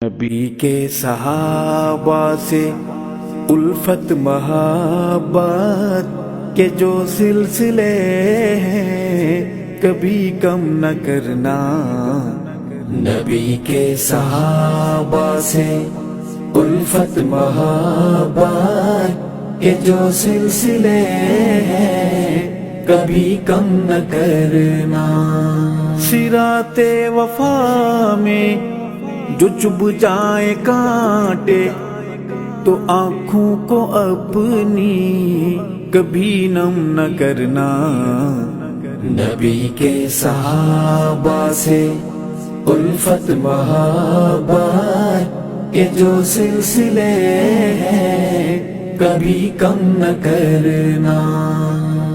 نبی کے صحابہ سے الفت محبت کے جو سلسلے ہیں کبھی کم نہ کرنا. نبی کے صحابہ سے الفت محبت کے جو سلسلے ہیں کبھی کم نہ کرنا. صراط وفا میں جو چبھ جائے کانٹے تو آنکھوں کو اپنی کبھی نم نہ کرنا. نبی کے صحابہ سے الفت محبت کے جو سلسلے ہیں کبھی کم نہ کرنا.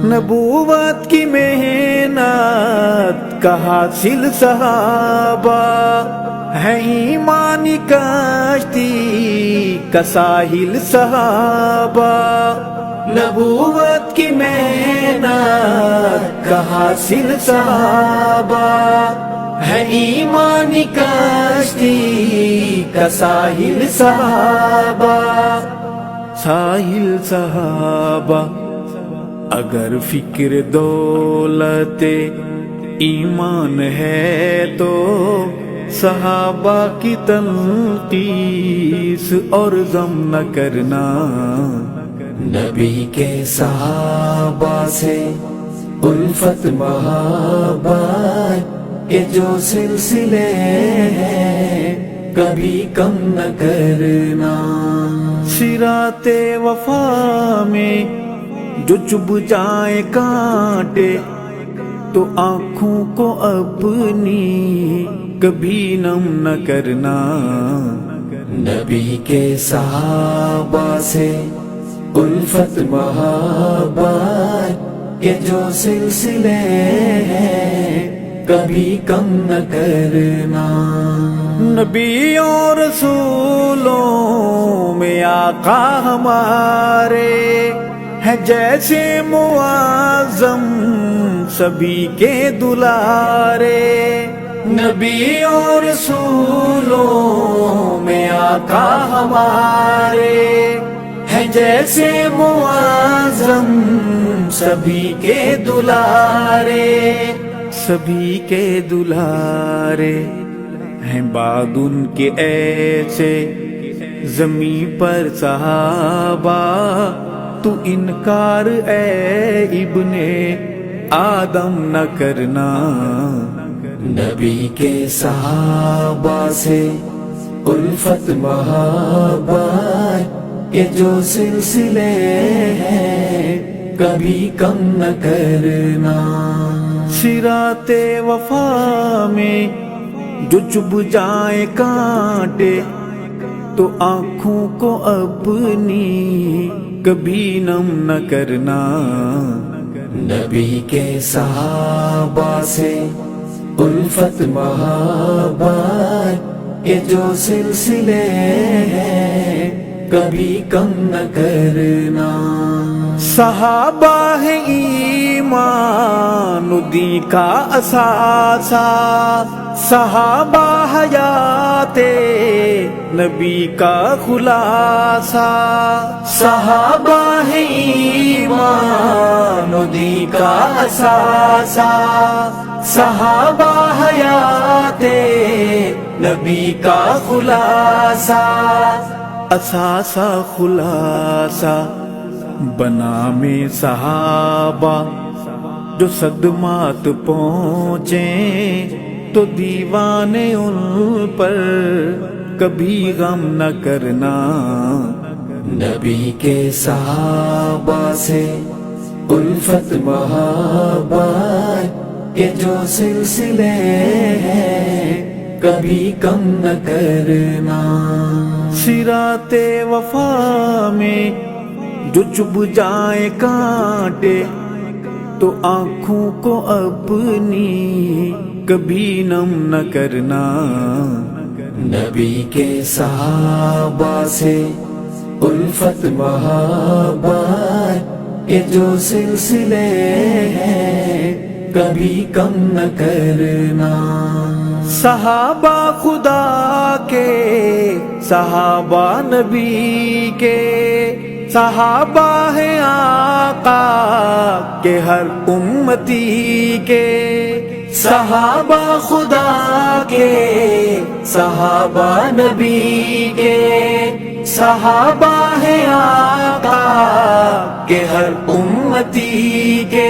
نبوت کی محنت کا حاصل صحابہ ہے ایمانی کشتی کا ساحل صحابہ. نبوت کی محنت کا حاصل صحابہ ہے ایمانی کشتی کا ساحل صحابہ. ساحل صحابہ اگر فکر دولت ایمان ہے تو صحابہ کی تنقیس اور ذم نہ کرنا. نبی کے صحابہ سے الفت محبت کے جو سلسلے ہیں کبھی کم نہ کرنا. صراط وفا میں جو چبھ جائے کانٹے تو آنکھوں کو اپنی کبھی نم نہ کرنا. نبی کے صحابہ سے الفت محبت کے جو سلسلے ہیں کبھی کم نہ کرنا. نبیوں رسولوں میں آقا ہمارے ہے جیسے معظم سبھی کے دلارے. نبیوں رسولوں میں آقا ہمارے ہے جیسے معظم سبھی کے دلارے. سبھی کے دلارے ہیں بعد ان کے ایسے زمین پر صحابہ تو انکار اے ابن آدم نہ کرنا. نبی کے صحابہ سے الفت محبت کے جو سلسلے ہیں کبھی کم نہ کرنا. صراط وفا میں جو چبھ جائے کانٹے تو آنکھوں کو اپنی کبھی نم نہ کرنا. نبی کے صحابہ سے الفت محبت کے جو سلسلے ہیں کبھی کم نہ کرنا. صحابہ ہے ایمان دین کا اثاثہ صحابہ حیات نبی کا خلاصہ. صحابہ ہے ایمان دین کا اثاثہ صحابہ حیات نبی کا خلاصہ. اثاثہ خلاصہ بنا میں صحابہ جو صدمات پہنچیں تو دیوانے ان پر کبھی غم نہ کرنا. نبی کے صحابہ سے الفت محبت کے جو سلسلے ہیں کبھی کم نہ کرنا. صراط وفا میں جو چبھ جائے کانٹے تو آنکھوں کو اپنی کبھی نم نہ کرنا. نبی کے صحابہ سے الفت محبت کے جو سلسلے ہیں کبھی کم نہ کرنا. صحابہ خدا کے صحابہ نبی کے، صحابہ ہیں آقا کے ہر امتی کے، صحابہ خدا کے، صحابہ نبی کے، صحابہ ہیں آقا کے ہر امتی کے،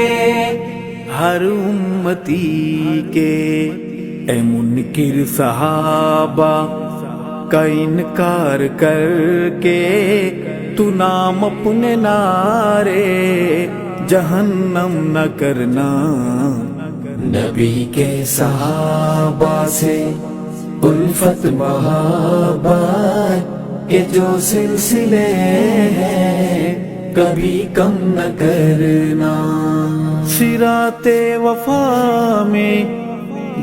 ہر امتی کے۔ اے منکر صحابہ کا انکار کر کے تو نام اپنے نارے جہنم نہ کرنا۔ نبی کے صحابہ سے الفت محبت کے جو سلسلے ہیں کبھی کم نہ کرنا۔ صراط وفا میں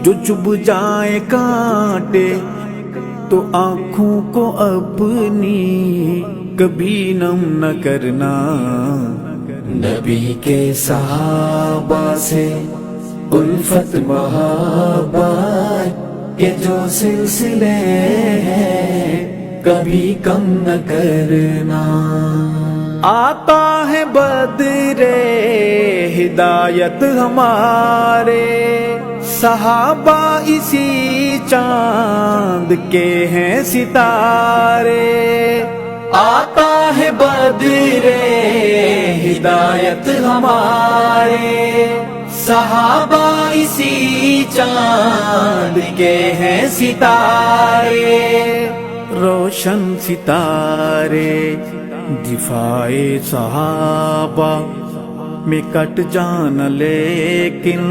جو چبھ جائیں کانٹے تو آنکھوں کو اپنی کبھی نم نہ کرنا۔ نبی کے صحابہ سے الفت محبت کے جو سلسلے ہیں کبھی کم نہ کرنا۔ آتا ہے بدر ہدایت ہمارے، صحابہ اسی چاند کے ہیں ستارے۔ آتا ہے بدر ہدایت ہمارے، صحابہ اسی چاند کے ہیں ستارے۔ روشن ستارے دفاع صحابہ میں کٹ جانا، لیکن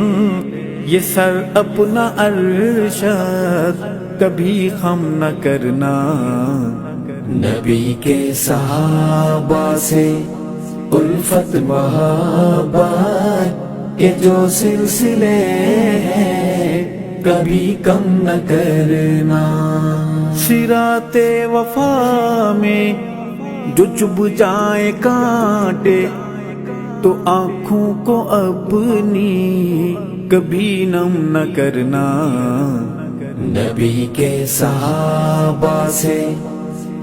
یہ سر اپنا ارشد کبھی خم نہ کرنا۔ نبی کے صحابہ سے الفت محبت کے جو سلسلے ہیں کبھی کم نہ کرنا۔ صراط وفا میں جو چبھ جائیں کانٹے تو آنکھوں کو اپنی کبھی نم نہ کرنا۔ نبی کے صحابہ سے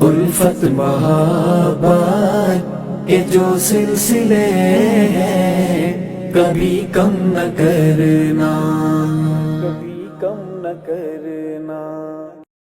الفت محبت کے جو سلسلے ہیں کبھی کم نہ کرنا۔